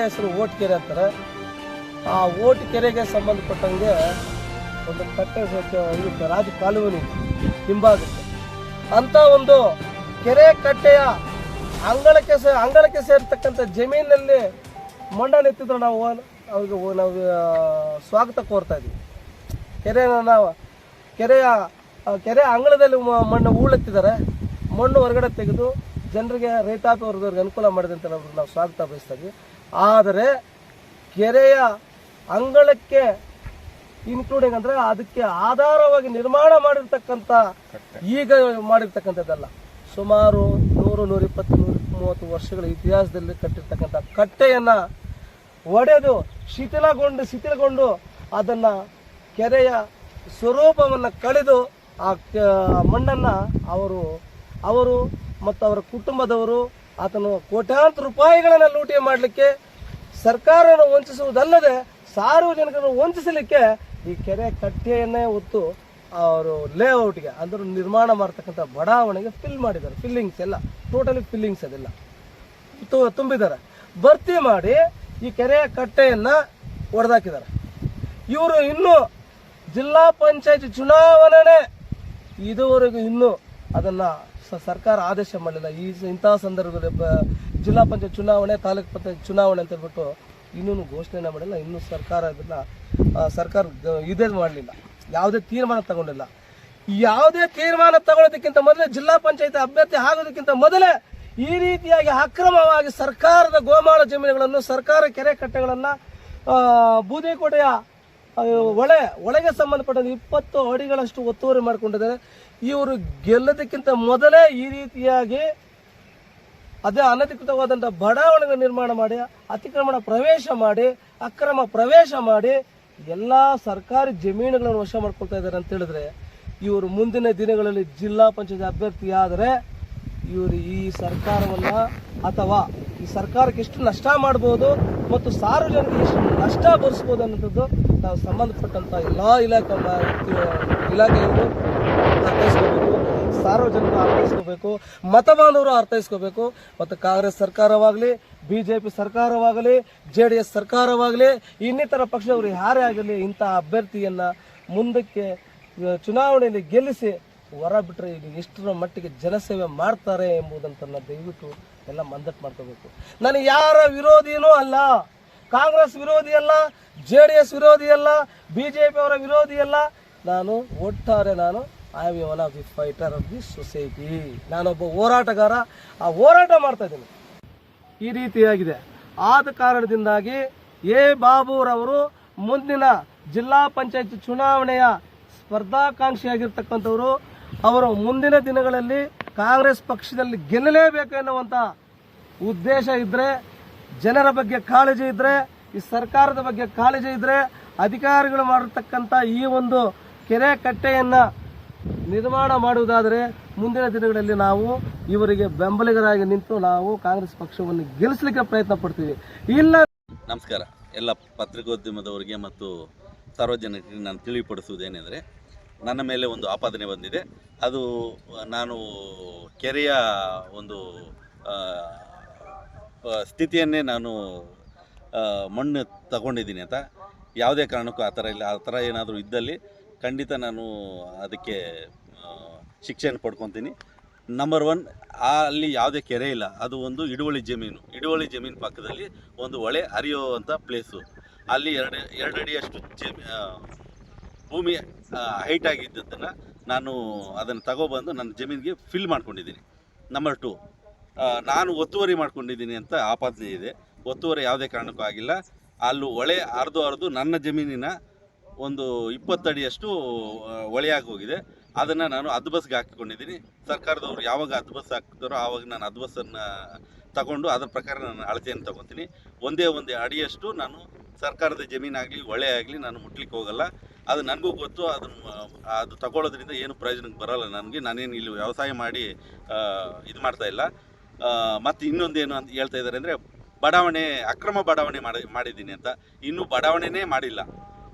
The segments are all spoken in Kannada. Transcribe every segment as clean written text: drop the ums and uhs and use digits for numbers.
ಹೆಸರು ಓಟ್ಕೆರೆ ಅಂತಾರೆ. ಆ ಓಟ್ಕೆರೆಗೆ ಸಂಬಂಧಪಟ್ಟಂಗೆ ಒಂದು ಕಟ್ಟೆ ರಾಜ ಕಾಲುವೆ ಹಿಂಭಾಗಕ್ಕೆ ಅಂತ ಒಂದು ಕೆರೆ ಕಟ್ಟೆಯ ಅಂಗಳಕ್ಕೆ ಸೇರ್ತಕ್ಕಂಥ ಜಮೀನಲ್ಲಿ ಮಣ್ಣನ್ನೆತ್ತಿದ್ರು ನಾವು ಅವ್ರಿಗೆ ನಾವು ಸ್ವಾಗತ ಕೋರ್ತಾ ಇದ್ವಿ. ಕೆರೆ ಅಂಗಳದಲ್ಲಿ ಮಣ್ಣು ಹೂಳೆತ್ತಿದ್ದಾರೆ. ಮಣ್ಣು ಹೊರಗಡೆ ತೆಗೆದು ಜನರಿಗೆ ರೈತಾಪಿ ವರ್ಗದವ್ರಿಗೆ ಅನುಕೂಲ ಮಾಡಿದೆ ಅಂತ ನಾವು ಸ್ವಾಗತ ಬಯಸ್ತಾ ಇದ್ವಿ. ಆದರೆ ಕೆರೆಯ ಅಂಗಳಕ್ಕೆ ಇನ್ಕ್ಲೂಡಿಂಗ್ ಅಂದರೆ ಅದಕ್ಕೆ ಆಧಾರವಾಗಿ ನಿರ್ಮಾಣ ಮಾಡಿರ್ತಕ್ಕಂಥ ಈಗ ಮಾಡಿರ್ತಕ್ಕಂಥದ್ದಲ್ಲ, ಸುಮಾರು 100-120-130 ವರ್ಷಗಳ ಇತಿಹಾಸದಲ್ಲಿ ಕಟ್ಟಿರ್ತಕ್ಕಂಥ ಕಟ್ಟೆಯನ್ನು ಒಡೆದು ಶಿಥಿಲಗೊಂಡು ಅದನ್ನು ಕೆರೆಯ ಸ್ವರೂಪವನ್ನು ಕಳೆದು ಆ ಮಣ್ಣನ್ನು ಅವರು ಮತ್ತು ಅವರ ಕುಟುಂಬದವರು ಆತನು ಕೋಟ್ಯಾಂತರ ರೂಪಾಯಿಗಳನ್ನು ಲೂಟಿ ಮಾಡಲಿಕ್ಕೆ ಸರ್ಕಾರವನ್ನು ವಂಚಿಸುವುದಲ್ಲದೆ ಸಾರ್ವಜನಿಕರನ್ನು ವಂಚಿಸಲಿಕ್ಕೆ ಈ ಕೆರೆ ಕಟ್ಟೆಯನ್ನೇ ಹೊತ್ತು ಅವರು ಲೇಔಟ್ಗೆ ಅಂದ್ರೆ ನಿರ್ಮಾಣ ಮಾಡ್ತಕ್ಕಂಥ ಬಡಾವಣೆಗೆ ಫಿಲ್ ಮಾಡಿದ್ದಾರೆ. ಫಿಲ್ಲಿಂಗ್ಸ್ ಎಲ್ಲ ಟೋಟಲಿ ಫಿಲ್ಲಿಂಗ್ಸ್ ಅದೆಲ್ಲ ತುಂಬಿದ್ದಾರೆ. ಭರ್ತಿ ಮಾಡಿ ಈ ಕೆರೆಯ ಕಟ್ಟೆಯನ್ನು ಒಡೆದಾಕಿದ್ದಾರೆ. ಇವರು ಇನ್ನೂ ಜಿಲ್ಲಾ ಪಂಚಾಯತ್ ಚುನಾವಣೆ ಇದುವರೆಗೂ ಇನ್ನೂ ಅದನ್ನು ಸರ್ಕಾರ ಆದೇಶ ಮಾಡಲಿಲ್ಲ. ಇಂತಹ ಸಂದರ್ಭದಲ್ಲಿ ಜಿಲ್ಲಾ ಪಂಚಾಯತ್ ಚುನಾವಣೆ, ತಾಲೂಕು ಪಂಚಾಯತ್ ಚುನಾವಣೆ ಅಂತ ಹೇಳ್ಬಿಟ್ಟು ಇನ್ನೂ ಘೋಷಣೆ ಮಾಡಿಲ್ಲ. ಇನ್ನೂ ಸರ್ಕಾರ ಇದೇ ಮಾಡಲಿಲ್ಲ, ಯಾವುದೇ ತೀರ್ಮಾನ ತಗೊಂಡಿಲ್ಲ. ಯಾವುದೇ ತೀರ್ಮಾನ ತಗೊಳ್ಳೋದಕ್ಕಿಂತ ಮೊದಲೇ ಜಿಲ್ಲಾ ಪಂಚಾಯತ್ ಅಭ್ಯರ್ಥಿ ಆಗೋದಕ್ಕಿಂತ ಮೊದಲೇ ಈ ರೀತಿಯಾಗಿ ಅಕ್ರಮವಾಗಿ ಸರ್ಕಾರದ ಗೋಮಾಳ ಜಮೀನುಗಳನ್ನು, ಸರ್ಕಾರ ಕೆರೆ ಕಟ್ಟೆಗಳನ್ನು, ಬೂದಿಕೋಟೆಯ ಒಳಗೆ ಸಂಬಂಧಪಟ್ಟ 20 ಅಡಿಗಳಷ್ಟು ಒತ್ತುವರಿ ಮಾಡಿಕೊಂಡಿದ್ದಾರೆ. ಇವರು ಗೆಲ್ಲೋದಕ್ಕಿಂತ ಮೊದಲೇ ಈ ರೀತಿಯಾಗಿ ಅದೇ ಅನಧಿಕೃತವಾದಂಥ ಬಡಾವಣೆಗಳ ನಿರ್ಮಾಣ ಮಾಡಿ, ಅತಿಕ್ರಮಣ ಪ್ರವೇಶ ಮಾಡಿ, ಅಕ್ರಮ ಪ್ರವೇಶ ಮಾಡಿ ಎಲ್ಲ ಸರ್ಕಾರಿ ಜಮೀನುಗಳನ್ನು ವಶ ಮಾಡ್ಕೊಳ್ತಾ ಇದ್ದಾರೆ ಅಂತ ಹೇಳಿದ್ರೆ, ಇವರು ಮುಂದಿನ ದಿನಗಳಲ್ಲಿ ಜಿಲ್ಲಾ ಪಂಚಾಯತ್ ಅಭ್ಯರ್ಥಿ ಆದರೆ ಇವರು ಈ ಸರ್ಕಾರವನ್ನು ಅಥವಾ ಈ ಸರ್ಕಾರಕ್ಕೆ ಎಷ್ಟು ನಷ್ಟ ಮಾಡ್ಬೋದು ಮತ್ತು ಸಾರ್ವಜನಿಕರಿಗೆ ಎಷ್ಟು ನಷ್ಟ ಭರಿಸ್ಬೋದು ಅನ್ನೋದು ನಾವು ಸಂಬಂಧಪಟ್ಟಂಥ ಎಲ್ಲ ಇಲಾಖೆಗಳು ಅರ್ಥೈಸ್ಕೋಬೇಕು, ಸಾರ್ವಜನಿಕರು ಅರ್ಥೈಸ್ಕೋಬೇಕು, ಮತಬಾಂಧವರು ಅರ್ಥೈಸ್ಕೋಬೇಕು. ಮತ್ತು ಕಾಂಗ್ರೆಸ್ ಸರ್ಕಾರವಾಗಲಿ, BJP ಸರ್ಕಾರವಾಗಲಿ, JDS ಸರ್ಕಾರವಾಗಲಿ, ಇನ್ನಿತರ ಪಕ್ಷದವರು ಯಾರೇ ಆಗಲಿ ಇಂಥ ಅಭ್ಯರ್ಥಿಯನ್ನು ಮುಂದಕ್ಕೆ ಚುನಾವಣೆಯಲ್ಲಿ ಗೆಲ್ಲಿಸಿ ಹೊರ ಬಿಟ್ಟರೆ ಇದು ಎಷ್ಟರ ಮಟ್ಟಿಗೆ ಜನಸೇವೆ ಮಾಡ್ತಾರೆ ಎಂಬುದಂತನ್ನು ದಯವಿಟ್ಟು ಎಲ್ಲ ಮಂದಟ್ಟು ಮಾಡ್ಕೋಬೇಕು. ನಾನು ಯಾರ ವಿರೋಧಿನೂ ಅಲ್ಲ, ಕಾಂಗ್ರೆಸ್ ವಿರೋಧಿ ಅಲ್ಲ, JDS ವಿರೋಧಿ ಅಲ್ಲ, BJP ಅವರ ವಿರೋಧಿ ಅಲ್ಲ. ನಾನು ಒಟ್ಟಾರೆ I am one of the fighter of the society. ನಾನೊಬ್ಬ ಹೋರಾಟಗಾರ, ಆ ಹೋರಾಟ ಮಾಡ್ತಾ ಇದ್ದೀನಿ. ಈ ರೀತಿಯಾಗಿದೆ. ಆದ ಕಾರಣದಿಂದಾಗಿ ಬಾಬುರವರು ಮುಂದಿನ ಜಿಲ್ಲಾ ಪಂಚಾಯತ್ ಚುನಾವಣೆಯ ಸ್ಪರ್ಧಾಕಾಂಕ್ಷಿಯಾಗಿರ್ತಕ್ಕಂಥವರು. ಅವರು ಮುಂದಿನ ದಿನಗಳಲ್ಲಿ ಕಾಂಗ್ರೆಸ್ ಪಕ್ಷದಲ್ಲಿ ಗೆಲ್ಲಲೇಬೇಕು ಎನ್ನುವಂಥ ಉದ್ದೇಶ ಇದ್ದರೆ, ಜನರ ಬಗ್ಗೆ ಕಾಳಜಿ ಇದ್ದರೆ, ಈ ಸರ್ಕಾರದ ಬಗ್ಗೆ ಕಾಳಜಿ ಇದ್ದರೆ, ಅಧಿಕಾರಿಗಳು ಮಾಡಿರ್ತಕ್ಕಂಥ ಈ ಒಂದು ಕೆರೆ ಕಟ್ಟೆಯನ್ನು ನಿರ್ಮಾಣ ಮಾಡುವುದಾದರೆ ಮುಂದಿನ ದಿನಗಳಲ್ಲಿ ನಾವು ಇವರಿಗೆ ಬೆಂಬಲಿಗರಾಗಿ ನಿಂತು ನಾವು ಕಾಂಗ್ರೆಸ್ ಪಕ್ಷವನ್ನು ಗೆಲ್ಲಿಸಲಿಕ್ಕೆ ಪ್ರಯತ್ನ ಪಡ್ತೀವಿ. ಇಲ್ಲ. ನಮಸ್ಕಾರ ಎಲ್ಲ ಪತ್ರಿಕೋದ್ಯಮದವರಿಗೆ ಮತ್ತು ಸಾರ್ವಜನಿಕರಿಗೆ ನಾನು ತಿಳಿಪಡಿಸುವುದೇನೆಂದರೆ, ನನ್ನ ಮೇಲೆ ಒಂದು ಆಪಾದನೆ ಬಂದಿದೆ. ಅದು ನಾನು ಕೆರೆಯ ಒಂದು ಸ್ಥಿತಿಯನ್ನೇ ನಾನು ಮಣ್ಣು ತಗೊಂಡಿದ್ದೀನಿ ಅಂತ. ಯಾವುದೇ ಕಾರಣಕ್ಕೂ ಆ ಥರ ಇಲ್ಲ. ಆ ಥರ ಏನಾದರೂ ಇದ್ದಲ್ಲಿ ಖಂಡಿತ ನಾನು ಅದಕ್ಕೆ ಶಿಕ್ಷೆಯನ್ನು ಪಡ್ಕೊತೀನಿ. ನಂಬರ್ 1, ಅಲ್ಲಿ ಯಾವುದೇ ಕೆರೆ ಇಲ್ಲ. ಅದು ಒಂದು ಹಿಡುವಳಿ ಜಮೀನು ಪಕ್ಕದಲ್ಲಿ ಒಂದು ಹೊಳೆ ಹರಿಯುವಂಥ ಪ್ಲೇಸು. ಅಲ್ಲಿ ಎರಡು ಅಡಿಯಷ್ಟು ಭೂಮಿ ಹೈಟ್ ಆಗಿದ್ದನ್ನು ನಾನು ಅದನ್ನು ತಗೊಬಂದು ನನ್ನ ಜಮೀನಿಗೆ ಫಿಲ್ ಮಾಡ್ಕೊಂಡಿದ್ದೀನಿ. ನಂಬರ್ 2, ನಾನು ಒತ್ತುವರಿ ಮಾಡ್ಕೊಂಡಿದ್ದೀನಿ ಅಂತ ಆಪಾದನೆ ಇದೆ. ಒತ್ತುವರಿ ಯಾವುದೇ ಕಾರಣಕ್ಕೂ ಆಗಿಲ್ಲ. ಅಲ್ಲೂ ಹೊಳೆ ಹರಿದು ನನ್ನ ಜಮೀನಿನ ಒಂದು 20 ಅಡಿಯಷ್ಟು ಹೊಳೆಯಾಗಿ ಹೋಗಿದೆ. ಅದನ್ನು ನಾನು ಹದ್ಬಸ್ಗೆ ಹಾಕಿಕೊಂಡಿದ್ದೀನಿ. ಸರ್ಕಾರದವರು ಯಾವಾಗ ಹದ್ಬಸ್ ಹಾಕ್ತಾರೋ ಆವಾಗ ನಾನು ಹದ್ಬಸ್ಸನ್ನು ತಗೊಂಡು ಅದರ ಪ್ರಕಾರ ನಾನು ಅಳತೆಯನ್ನು ತಗೊತೀನಿ. ಒಂದೇ ಅಡಿಯಷ್ಟು ನಾನು ಸರ್ಕಾರದ ಜಮೀನಾಗಲಿ ಹೊಳೆ ಆಗಲಿ ನಾನು ಮುಟ್ಲಿಕ್ಕೆ ಹೋಗಲ್ಲ. ಅದು ನನಗೂ ಗೊತ್ತು. ಅದು ತಗೊಳ್ಳೋದ್ರಿಂದ ಏನು ಪ್ರಯೋಜನಕ್ಕೆ ಬರೋಲ್ಲ ನನಗೆ. ನಾನೇನು ಇಲ್ಲಿ ವ್ಯವಸಾಯ ಮಾಡಿ ಇದು ಮಾಡ್ತಾ ಇಲ್ಲ. ಮತ್ತು ಇನ್ನೊಂದೇನು ಅಂತ ಹೇಳ್ತಾ ಇದ್ದಾರೆ ಅಂದರೆ, ಅಕ್ರಮ ಬಡಾವಣೆ ಮಾಡಿದ್ದೀನಿ ಅಂತ. ಇನ್ನೂ ಬಡಾವಣೆನೇ ಮಾಡಿಲ್ಲ.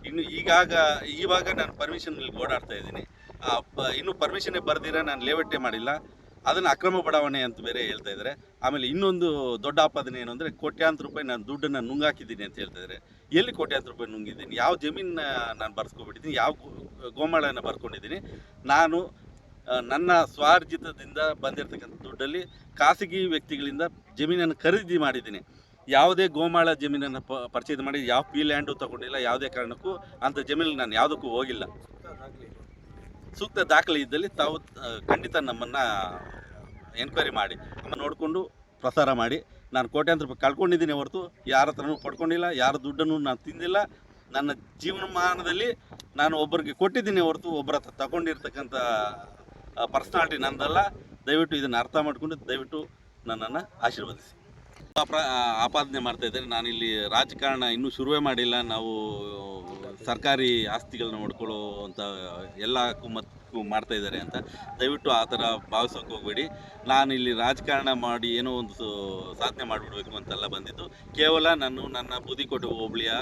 ಇನ್ನು ಇವಾಗ ನಾನು ಪರ್ಮಿಷನಲ್ಲಿ ಓಡಾಡ್ತಾ ಇದ್ದೀನಿ. ಇನ್ನೂ ಪರ್ಮಿಷನ್ನೇ ಬರೆದಿರ ನಾನು ಲೇಔಟೇ ಮಾಡಿಲ್ಲ. ಅದನ್ನು ಅಕ್ರಮ ಬಡಾವಣೆ ಅಂತ ಬೇರೆ ಹೇಳ್ತಾ ಇದ್ದಾರೆ. ಆಮೇಲೆ ಇನ್ನೊಂದು ದೊಡ್ಡ ಆಪಾದನೆ ಏನು ಅಂದರೆ ಕೋಟ್ಯಾಂತರ ರೂಪಾಯಿ ನಾನು ದುಡ್ಡನ್ನು ನುಂಗಾಕಿದ್ದೀನಿ ಅಂತ ಹೇಳ್ತಾ ಇದ್ದಾರೆ. ಎಲ್ಲಿ ಕೋಟ್ಯಾಂತರ ರೂಪಾಯಿ ನುಂಗಿದ್ದೀನಿ? ಯಾವ ಜಮೀನನ್ನ ನಾನು ಬರ್ಸ್ಕೊಬಿಟ್ಟಿದ್ದೀನಿ, ಯಾವ ಗೋಮಾಳನ ಬರ್ಕೊಂಡಿದ್ದೀನಿ? ನಾನು ನನ್ನ ಸ್ವಾರ್ಜಿತದಿಂದ ಬಂದಿರತಕ್ಕಂಥ ದುಡ್ಡಲ್ಲಿ ಖಾಸಗಿ ವ್ಯಕ್ತಿಗಳಿಂದ ಜಮೀನನ್ನು ಖರೀದಿ ಮಾಡಿದ್ದೀನಿ. ಯಾವುದೇ ಗೋಮಾಳ ಜಮೀನನ್ನು ಪರ್ಚೇಸ್ ಮಾಡಿ ಯಾವ ಪಿ ಲ್ಯಾಂಡು ತೊಗೊಂಡಿಲ್ಲ. ಯಾವುದೇ ಕಾರಣಕ್ಕೂ ಅಂಥ ಜಮೀನಿಗೆ ನಾನು ಯಾವುದಕ್ಕೂ ಹೋಗಿಲ್ಲ. ಸೂಕ್ತ ದಾಖಲೆ ಇದ್ದಲ್ಲಿ ತಾವು ಖಂಡಿತ ನಮ್ಮನ್ನು ಎನ್ಕ್ವೈರಿ ಮಾಡಿ ನೋಡಿಕೊಂಡು ಪ್ರಸಾರ ಮಾಡಿ. ನಾನು ಕೋಟ್ಯಾಂತರ ರೂಪಾಯಿ ಕಳ್ಕೊಂಡಿದ್ದೀನಿ ಹೊರತು ಯಾರ ಹತ್ರನೂ ಪಡ್ಕೊಂಡಿಲ್ಲ, ಯಾರ ದುಡ್ಡನ್ನು ನಾನು ತಿಂದಿಲ್ಲ. ನನ್ನ ಜೀವನಮಾನದಲ್ಲಿ ನಾನು ಒಬ್ಬರಿಗೆ ಕೊಟ್ಟಿದ್ದೀನಿ ಹೊರತು ಒಬ್ಬರ ಹತ್ರ ತಗೊಂಡಿರ್ತಕ್ಕಂಥ ಪರ್ಸ್ನಾಲಿಟಿ ನನ್ನದಲ್ಲ. ದಯವಿಟ್ಟು ಇದನ್ನು ಅರ್ಥ ಮಾಡಿಕೊಂಡು ದಯವಿಟ್ಟು ನನ್ನನ್ನು ಆಶೀರ್ವದಿಸಿ. ಆಪಾದನೆ ಮಾಡ್ತಾ ಇದ್ದಾರೆ. ನಾನಿಲ್ಲಿ ರಾಜಕಾರಣ ಇನ್ನೂ ಶುರುವೇ ಮಾಡಿಲ್ಲ. ನಾವು ಸರ್ಕಾರಿ ಆಸ್ತಿಗಳನ್ನ ನೋಡ್ಕೊಳ್ಳೋ ಅಂತ ಎಲ್ಲ ಕುಮ್ಮಕ್ಕು ಮಾಡ್ತಾ ಇದ್ದಾರೆ ಅಂತ ದಯವಿಟ್ಟು ಆ ಥರ ಭಾವಿಸೋಕೆ ಹೋಗಬೇಡಿ. ನಾನಿಲ್ಲಿ ರಾಜಕಾರಣ ಮಾಡಿ ಏನೋ ಒಂದು ಸಾಧನೆ ಮಾಡಿಬಿಡ್ಬೇಕು ಅಂತೆಲ್ಲ ಬಂದಿದ್ದು. ಕೇವಲ ನನ್ನ ಬೂದಿಕೋಟೆ ಹೋಬಳಿಯ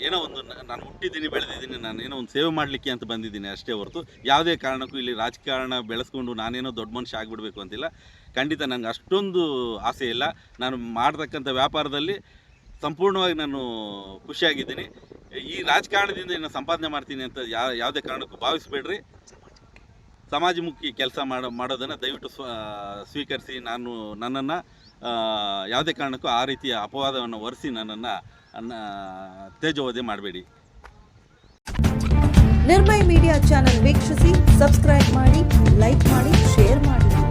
ಏನೋ ಒಂದು ನಾನು ಹುಟ್ಟಿದ್ದೀನಿ, ಬೆಳೆದಿದ್ದೀನಿ, ನಾನು ಏನೋ ಒಂದು ಸೇವೆ ಮಾಡಲಿಕ್ಕೆ ಅಂತ ಬಂದಿದ್ದೀನಿ ಅಷ್ಟೇ ಹೊರತು ಯಾವುದೇ ಕಾರಣಕ್ಕೂ ಇಲ್ಲಿ ರಾಜಕಾರಣ ಬೆಳೆಸ್ಕೊಂಡು ನಾನೇನೋ ದೊಡ್ಡ ಮನುಷ್ಯ ಆಗಿಬಿಡ್ಬೇಕು ಅಂತಿಲ್ಲ. ಖಂಡಿತ ನನಗೆ ಅಷ್ಟೊಂದು ಆಸೆ ಇಲ್ಲ. ನಾನು ಮಾಡ್ತಕ್ಕಂಥ ವ್ಯಾಪಾರದಲ್ಲಿ ಸಂಪೂರ್ಣವಾಗಿ ನಾನು ಖುಷಿಯಾಗಿದ್ದೀನಿ. ಈ ರಾಜಕಾರಣದಿಂದ ಏನು ಸಂಪಾದನೆ ಮಾಡ್ತೀನಿ ಅಂತ ಯಾವುದೇ ಕಾರಣಕ್ಕೂ ಭಾವಿಸ್ಬೇಡ್ರಿ. ಸಮಾಜಮುಖಿ ಕೆಲಸ ಮಾಡೋದನ್ನು ದಯವಿಟ್ಟು ಸ್ವೀಕರಿಸಿ. ನನ್ನನ್ನು ಯಾವುದೇ ಕಾರಣಕ್ಕೂ ಆ ರೀತಿಯ ಅಪವಾದವನ್ನು ಹೊರಿಸಿ ನನ್ನನ್ನು ತೇಜೋವಧೆ ಮಾಡಬೇಡಿ. ನಿರ್ಭಯ್ ಮೀಡಿಯಾ ಚಾನೆಲ್ ವೀಕ್ಷಿಸಿ, ಸಬ್ಸ್ಕ್ರೈಬ್ ಮಾಡಿ, ಲೈಕ್ ಮಾಡಿ, ಶೇರ್ ಮಾಡಿ.